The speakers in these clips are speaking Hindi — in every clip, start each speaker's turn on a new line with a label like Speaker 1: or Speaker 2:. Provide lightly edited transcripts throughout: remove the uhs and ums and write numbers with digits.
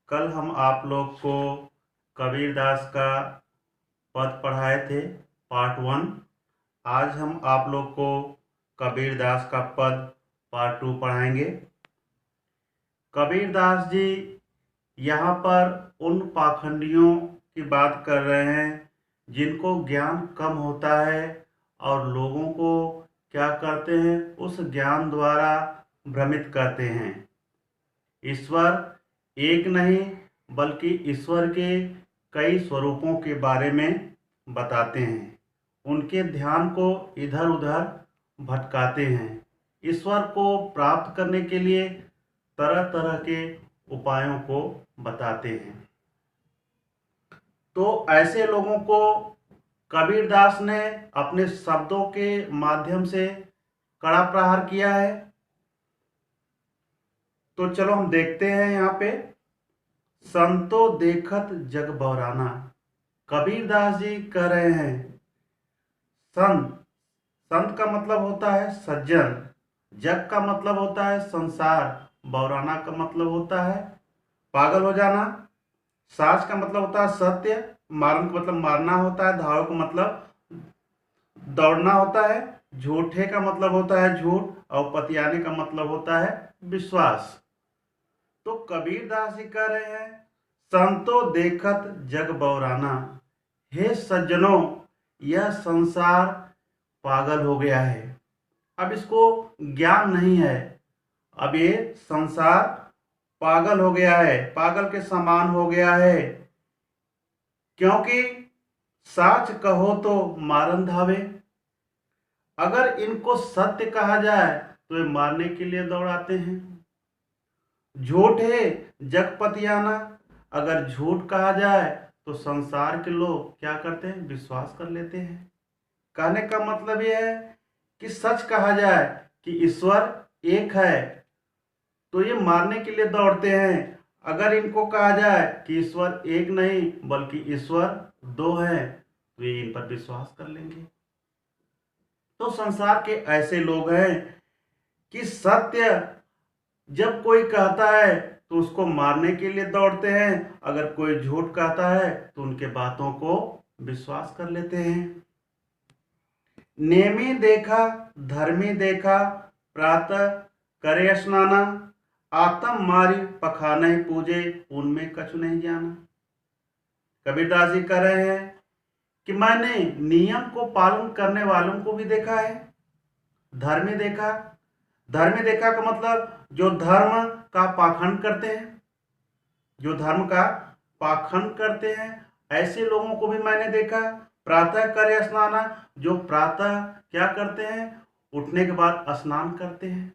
Speaker 1: कल हम आप लोग को कबीरदास का पद पढ़ाए थे पार्ट 1। आज हम आप लोग को कबीरदास का पद पार्ट 2 पढ़ाएंगे। कबीरदास जी यहाँ पर उन पाखंडियों की बात कर रहे हैं जिनको ज्ञान कम होता है और लोगों को क्या करते हैं, उस ज्ञान द्वारा भ्रमित करते हैं। ईश्वर एक नहीं बल्कि ईश्वर के कई स्वरूपों के बारे में बताते हैं, उनके ध्यान को इधर उधर भटकाते हैं। ईश्वर को प्राप्त करने के लिए तरह तरह के उपायों को बताते हैं। तो ऐसे लोगों को कबीरदास ने अपने शब्दों के माध्यम से कड़ा प्रहार किया है। तो चलो हम देखते हैं यहाँ पे। संतो देखत जग बौराना। कबीरदास जी कह रहे हैं संत, संत का मतलब होता है सज्जन, जग का मतलब होता है संसार, बौराना का मतलब होता है पागल हो जाना, साच का मतलब होता है सत्य, मारन का मतलब मारना होता है, धाव का मतलब दौड़ना होता है, झूठे का मतलब होता है झूठ, और पतियाने का मतलब होता है विश्वास। तो कबीरदास जी कह रहे हैं संतो देखत जग बौराना। हे सज्जनों, यह संसार पागल हो गया है। अब इसको ज्ञान नहीं है। अब ये संसार पागल हो गया है, पागल के समान हो गया है। क्योंकि साच कहो तो मारन धावे। अगर इनको सत्य कहा जाए तो ये मारने के लिए दौड़ाते हैं। झूठ है जगपतियाना। अगर झूठ कहा जाए तो संसार के लोग क्या करते हैं, विश्वास कर लेते हैं। कहने का मतलब यह है कि सच कहा जाए कि ईश्वर एक है तो ये मारने के लिए दौड़ते हैं। अगर इनको कहा जाए कि ईश्वर एक नहीं बल्कि ईश्वर दो है तो ये इन पर विश्वास कर लेंगे। तो संसार के ऐसे लोग हैं कि सत्य जब कोई कहता है तो उसको मारने के लिए दौड़ते हैं, अगर कोई झूठ कहता है तो उनके बातों को विश्वास कर लेते हैं। नेमी देखा धर्मी देखा प्रातः करे स्नाना। आत्म मारी पखाने पूजे उनमें कछु नहीं जाना। कबीरदास जी कह रहे हैं कि मैंने नियम को पालन करने वालों को भी देखा है, धर्मी देखा। धर्मी देखा का मतलब जो धर्म का पाखंड करते हैं, जो धर्म का पाखंड करते हैं ऐसे लोगों को भी मैंने देखा। प्रातः करे स्नाना, जो प्रातः क्या करते हैं, उठने के बाद स्नान करते हैं।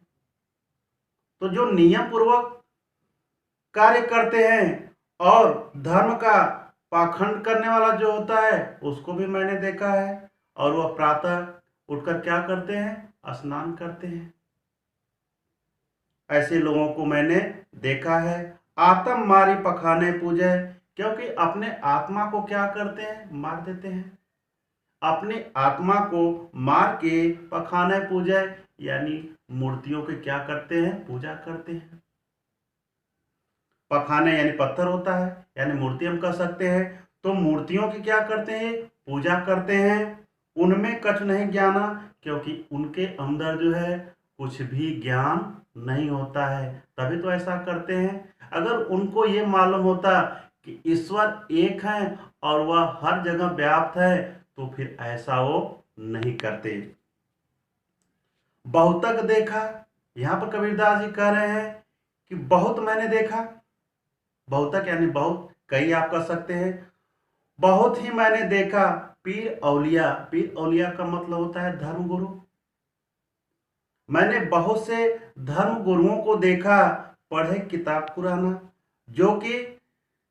Speaker 1: तो जो नियम पूर्वक कार्य करते हैं और धर्म का पाखंड करने वाला जो होता है उसको भी मैंने देखा है। और वह प्रातः उठकर क्या करते हैं, स्नान करते हैं। ऐसे लोगों को मैंने देखा है। आत्म मारी पखाने पूजे, क्योंकि अपने आत्मा को क्या करते हैं, मार देते हैं। अपने आत्मा को मार के पखाने पूजे यानी मूर्तियों के क्या करते हैं, पूजा करते हैं। पखाने यानी पत्थर होता है, यानी मूर्ति हम कह सकते हैं। तो मूर्तियों की क्या करते हैं, पूजा करते हैं। उनमें कछ नहीं ज्ञाना, क्योंकि उनके अंदर जो है कुछ भी ज्ञान नहीं होता है, तभी तो ऐसा करते हैं। अगर उनको ये मालूम होता कि ईश्वर एक है और वह हर जगह व्याप्त है तो फिर ऐसा वो नहीं करते। बहुतक देखा, यहाँ पर कबीरदास जी कह रहे हैं कि बहुत मैंने देखा। बहुतक यानी बहुत, कई आप कह सकते हैं। बहुत ही मैंने देखा पीर औलिया। पीर औलिया का मतलब होता है धर्म गुरु। मैंने बहुत से धर्म गुरुओं को देखा पढ़े किताब कुराना, जो कि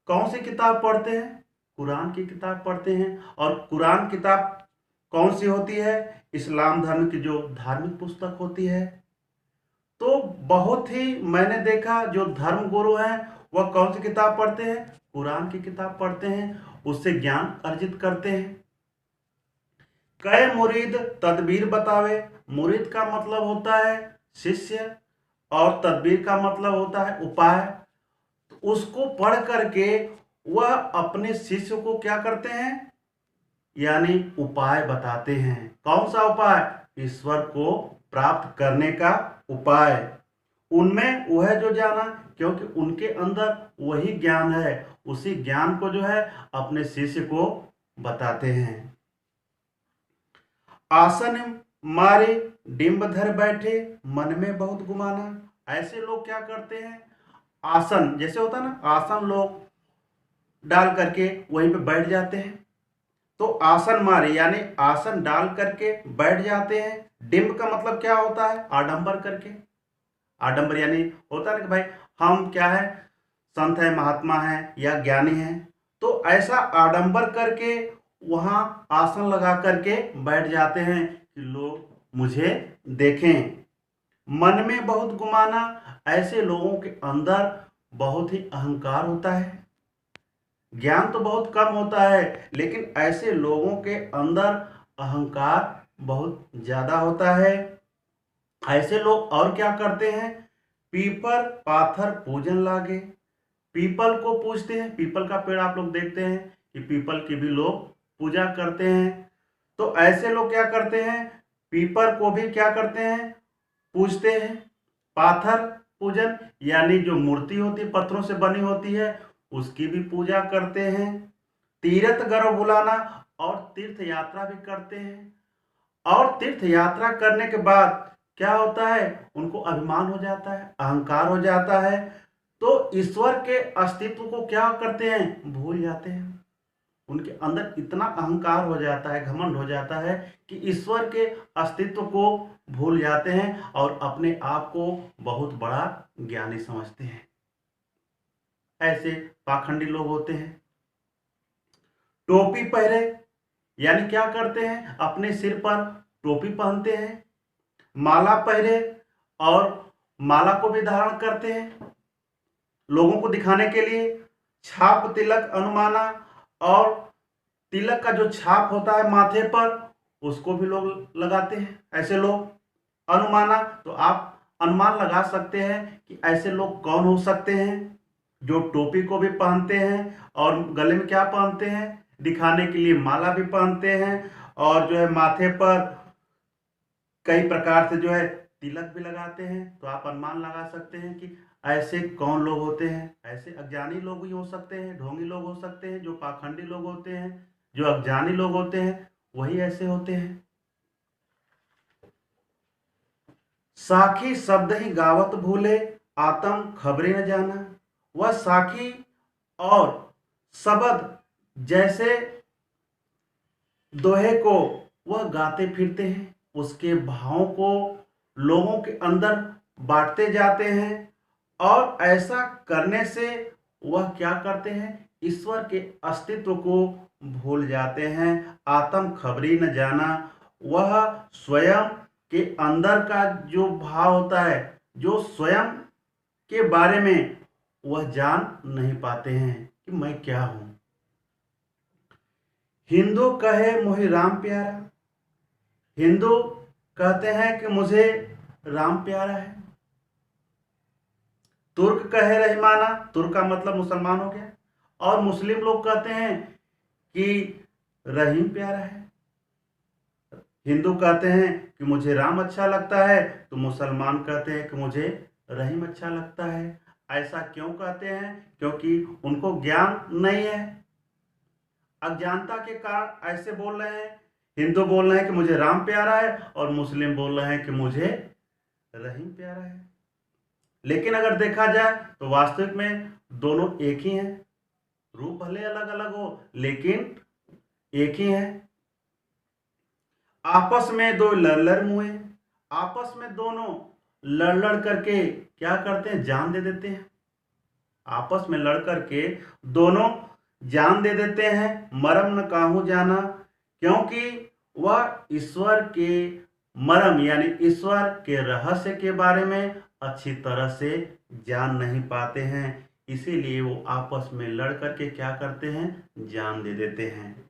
Speaker 1: कौन सी किताब पढ़ते हैं, कुरान की किताब पढ़ते हैं। और कुरान किताब कौन सी होती है, इस्लाम धर्म की जो धार्मिक पुस्तक होती है। तो बहुत ही मैंने देखा जो धर्म गुरु हैं वह कौन सी किताब पढ़ते हैं, कुरान की किताब पढ़ते हैं, उससे ज्ञान अर्जित करते हैं। कई मुरीद तदबीर बतावे। मुरीद का मतलब होता है शिष्य और तदबीर का मतलब होता है उपाय। तो उसको पढ़ करके वह अपने शिष्य को क्या करते हैं, यानी उपाय बताते हैं। कौन सा उपाय? ईश्वर को प्राप्त करने का उपाय। उनमें वह जो जाना, क्योंकि उनके अंदर वही ज्ञान है, उसी ज्ञान को जो है अपने शिष्य को बताते हैं। आसन मारे डिंब धर बैठे, मन में बहुत गुमाना। ऐसे लोग क्या करते हैं, आसन जैसे होता है ना, आसन लोग डाल करके वहीं पे बैठ जाते हैं। तो आसन मारे यानी आसन डाल करके बैठ जाते हैं। डिंब का मतलब क्या होता है? आडंबर करके। आडंबर यानी होता है ना कि भाई हम क्या है, संत है, महात्मा है या ज्ञानी है, तो ऐसा आडंबर करके वहां आसन लगा करके बैठ जाते हैं कि लोग मुझे देखें। मन में बहुत गुमाना, ऐसे लोगों के अंदर बहुत ही अहंकार होता है। ज्ञान तो बहुत कम होता है, लेकिन ऐसे लोगों के अंदर अहंकार बहुत ज्यादा होता है। ऐसे लोग और क्या करते हैं, पीपर पाथर पूजन लागे। पीपल को पूजते हैं। पीपल का पेड़ आप लोग देखते हैं कि पीपल की भी लोग पूजा करते हैं। तो ऐसे लोग क्या करते हैं, पीपर को भी क्या करते हैं, पूजते हैं। पाथर पूजन यानी जो मूर्ति होती है, पत्थरों से बनी होती है, उसकी भी पूजा करते हैं। तीर्थ गर्व बुलाना और तीर्थ यात्रा भी करते हैं। और तीर्थ यात्रा करने के बाद क्या होता है, उनको अभिमान हो जाता है, अहंकार हो जाता है। तो ईश्वर के अस्तित्व को क्या करते हैं, भूल जाते हैं। उनके अंदर इतना अहंकार हो जाता है, घमंड हो जाता है कि ईश्वर के अस्तित्व को भूल जाते हैं और अपने आप को बहुत बड़ा ज्ञानी समझते हैं। ऐसे पाखंडी लोग होते हैं। टोपी पहने यानी क्या करते हैं, अपने सिर पर टोपी पहनते हैं। माला पहने और माला को भी धारण करते हैं लोगों को दिखाने के लिए। छाप तिलक अनुमाना, और तिलक का जो छाप होता है माथे पर, उसको भी लोग लगाते हैं। ऐसे लोग अनुमाना, तो आप अनुमान लगा सकते हैं कि ऐसे लोग कौन हो सकते हैं, जो टोपी को भी पहनते हैं और गले में क्या पहनते हैं, दिखाने के लिए माला भी पहनते हैं, और जो है माथे पर कई प्रकार से जो है तिलक भी लगाते हैं। तो आप अनुमान लगा सकते हैं कि ऐसे कौन लोग होते हैं। ऐसे अज्ञानी लोग भी हो सकते हैं, ढोंगी लोग हो सकते हैं, जो पाखंडी लोग होते हैं, जो अज्ञानी लोग होते हैं, वही ऐसे होते हैं। साखी शब्द ही गावत भूले, आत्म खबरे न जाना। वह साखी और शब्द जैसे दोहे को वह गाते फिरते हैं, उसके भावों को लोगों के अंदर बांटते जाते हैं। और ऐसा करने से वह क्या करते हैं, ईश्वर के अस्तित्व को भूल जाते हैं। आत्म खबरी न जाना, वह स्वयं के अंदर का जो भाव होता है, जो स्वयं के बारे में वह जान नहीं पाते हैं कि मैं क्या हूं। हिंदू कहे मोहि राम प्यारा, हिंदू कहते हैं कि मुझे राम प्यारा है। तुर्क कहे रहीमाना, तुर्क का मतलब मुसलमान हो गया। और मुस्लिम लोग कहते हैं कि रहीम प्यारा है। हिंदू कहते हैं कि मुझे राम अच्छा लगता है, तो मुसलमान कहते हैं कि मुझे रहीम अच्छा लगता है। ऐसा क्यों कहते हैं, क्योंकि उनको ज्ञान नहीं है, अज्ञानता के कारण ऐसे बोल रहे हैं। हिंदू बोल रहे हैं कि मुझे राम प्यारा है, और मुस्लिम बोल रहे हैं कि मुझे रहीम प्यारा है। लेकिन अगर देखा जाए तो वास्तविक में दोनों एक ही हैं। रूप भले अलग अलग हो, लेकिन एक ही है। आपस में दो लड़ मुए, आपस में दोनों लड़ करके क्या करते हैं, जान दे देते हैं। आपस में लड़ करके दोनों जान दे देते हैं। मरम न काहू जाना, क्योंकि वह ईश्वर के मरम यानी ईश्वर के रहस्य के बारे में अच्छी तरह से जान नहीं पाते हैं। इसीलिए वो आपस में लड़ करके क्या करते हैं, जान दे देते हैं।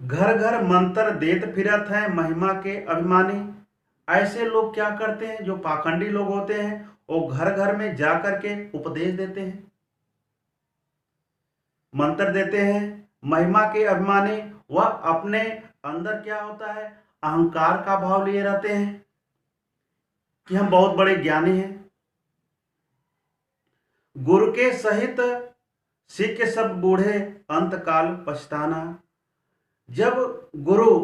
Speaker 1: घर घर मंत्र देत फिरत है, महिमा के अभिमानी। ऐसे लोग क्या करते हैं, जो पाखंडी लोग होते हैं, वो घर घर में जा करके उपदेश देते हैं, मंत्र देते हैं। महिमा के अभिमानी वह अपने अंदर क्या होता है, अहंकार का भाव लिए रहते हैं कि हम बहुत बड़े ज्ञानी हैं। गुरु के सहित सिख सब बूढ़े अंत काल पछताना। जब गुरु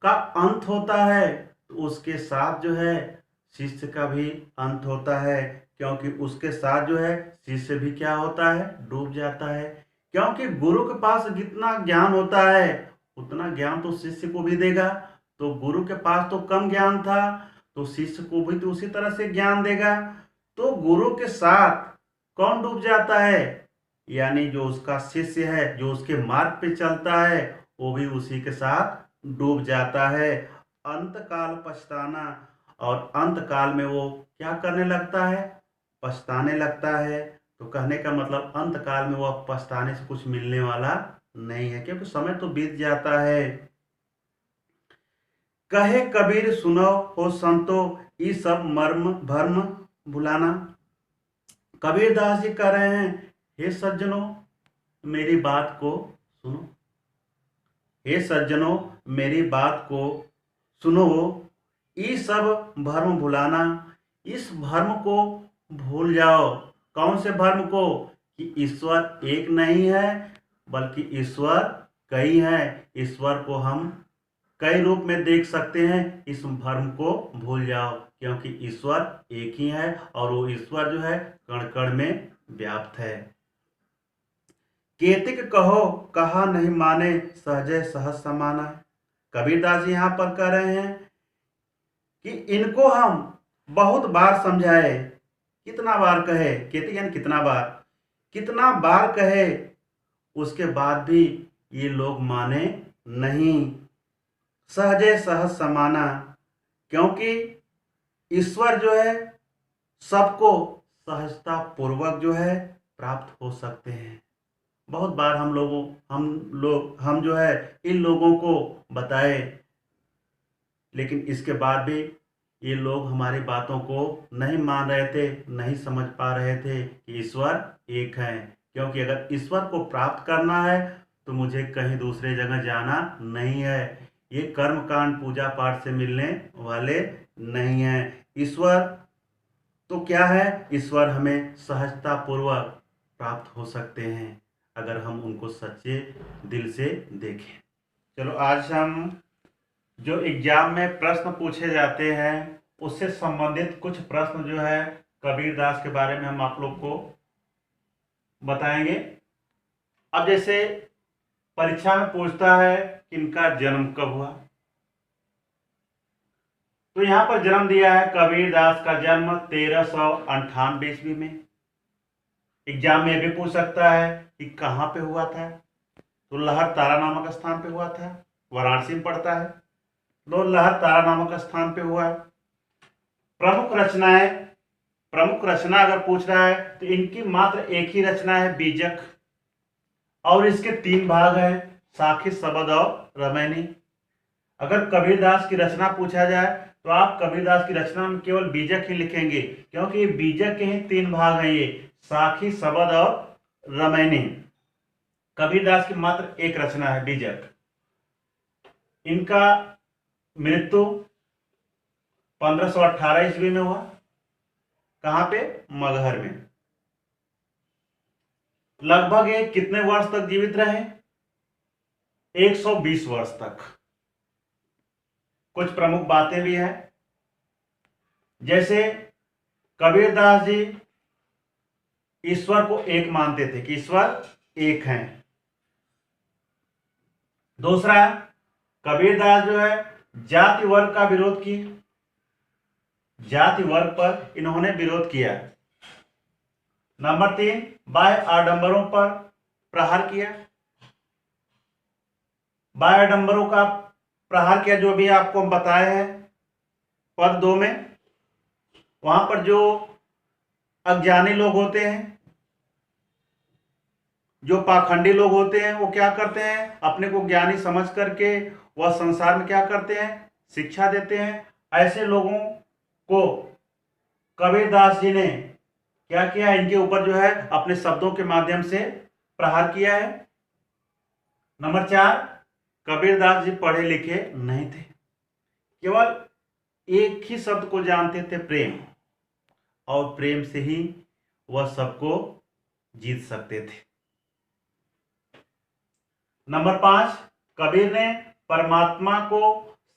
Speaker 1: का अंत होता है तो उसके साथ जो है शिष्य का भी अंत होता है, क्योंकि उसके साथ जो है शिष्य भी क्या होता है, डूब जाता है। क्योंकि गुरु के पास जितना ज्ञान होता है उतना ज्ञान तो शिष्य को भी देगा। तो गुरु के पास तो कम ज्ञान था तो शिष्य को भी तो उसी तरह से ज्ञान देगा। तो गुरु के साथ कौन डूब जाता है, यानी जो उसका शिष्य है, जो उसके मार्ग पे चलता है, वो भी उसी के साथ डूब जाता है। अंत काल पछताना, और अंत काल में वो क्या करने लगता है, पछताने लगता है। तो कहने का मतलब अंत काल में वो पछताने से कुछ मिलने वाला नहीं है, क्योंकि समय तो बीत जाता है। कहे कबीर सुनो हो संतो, ये सब मर्म भर्म भुलाना। कबीर दास जी कह रहे हैं, हे सज्जनों मेरी बात को सुनो, हे सज्जनों मेरी बात को सुनो, ये सब भर्म भुलाना। इस भर्म को भूल जाओ। कौन से भर्म को, कि ईश्वर एक नहीं है बल्कि ईश्वर कई हैं। ईश्वर को हम कई रूप में देख सकते हैं। इस भर्म को भूल जाओ, क्योंकि ईश्वर एक ही है और वो ईश्वर जो है कण कण में व्याप्त है। केतिक कहो कहा नहीं माने, सहजय सहज समाना। कबीरदास जी यहाँ पर कह रहे हैं कि इनको हम बहुत बार समझाए। कितना बार कहे, केतिक यानी कितना बार कहे, उसके बाद भी ये लोग माने नहीं। सहजे सहज समाना, क्योंकि ईश्वर जो है सबको सहजता पूर्वक जो है प्राप्त हो सकते हैं। बहुत बार हम जो है इन लोगों को बताए, लेकिन इसके बाद भी ये लोग हमारी बातों को नहीं मान रहे थे, नहीं समझ पा रहे थे कि ईश्वर एक है। क्योंकि अगर ईश्वर को प्राप्त करना है तो मुझे कहीं दूसरे जगह जाना नहीं है। ये कर्म कांड पूजा पाठ से मिलने वाले नहीं है। ईश्वर तो क्या है, ईश्वर हमें सहजता पूर्वक प्राप्त हो सकते हैं अगर हम उनको सच्चे दिल से देखें। चलो आज हम जो एग्जाम में प्रश्न पूछे जाते हैं उससे संबंधित कुछ प्रश्न जो है कबीरदास के बारे में हम आप लोग को बताएंगे। अब जैसे परीक्षा में पूछता है कि इनका जन्म कब हुआ, तो यहां पर जन्म दिया है कबीरदास का जन्म 1398 ईस्वी में। एग्जाम में भी पूछ सकता है कि कहां पे हुआ था, तो लहर तारा नामक स्थान पे हुआ था, वाराणसी में पड़ता है। तो लहर तारा नामक स्थान पे हुआ। प्रमुख रचना अगर पूछ रहा है तो इनकी मात्र एक ही रचना है, बीजक, और इसके 3 भाग हैं, साखी, शबद और रमैनी। अगर कबीरदास की रचना पूछा जाए तो आप कबीरदास की रचना में केवल बीजक ही लिखेंगे, क्योंकि बीजक के ही 3 भाग हैं, ये साखी, शबद और रमैनी। कबीरदास की मात्र एक रचना है, बीजक। इनका मृत्यु 1518 ईस्वी में हुआ। कहां पे, मगहर में। लगभग ये कितने वर्ष तक जीवित रहे, 120 वर्ष तक। कुछ प्रमुख बातें भी हैं, जैसे कबीरदास जी ईश्वर को एक मानते थे कि ईश्वर एक हैं। दूसरा, कबीरदास जो है जाति वर्ग का विरोध किए, जाति वर्ग पर इन्होंने विरोध किया। नंबर 3, बाह्य आडंबरों पर प्रहार किया। बाह्य आडंबरों का प्रहार किया, जो भी आपको हम बताए हैं पद 2 में। वहां पर जो अज्ञानी लोग होते हैं, जो पाखंडी लोग होते हैं, वो क्या करते हैं, अपने को ज्ञानी समझ करके वह संसार में क्या करते हैं, शिक्षा देते हैं। ऐसे लोगों को कबीरदास जी ने क्या किया, इनके ऊपर जो है अपने शब्दों के माध्यम से प्रहार किया है। नंबर 4, कबीरदास जी पढ़े लिखे नहीं थे, केवल एक ही शब्द को जानते थे, प्रेम, और प्रेम से ही वह सबको जीत सकते थे। नंबर 5, कबीर ने परमात्मा को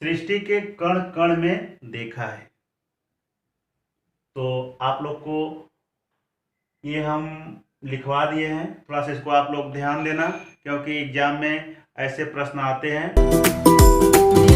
Speaker 1: सृष्टि के कण कण में देखा है। तो आप लोग को ये हम लिखवा दिए हैं, थोड़ा सा इसको आप लोग ध्यान देना, क्योंकि एग्जाम में ऐसे प्रश्न आते हैं।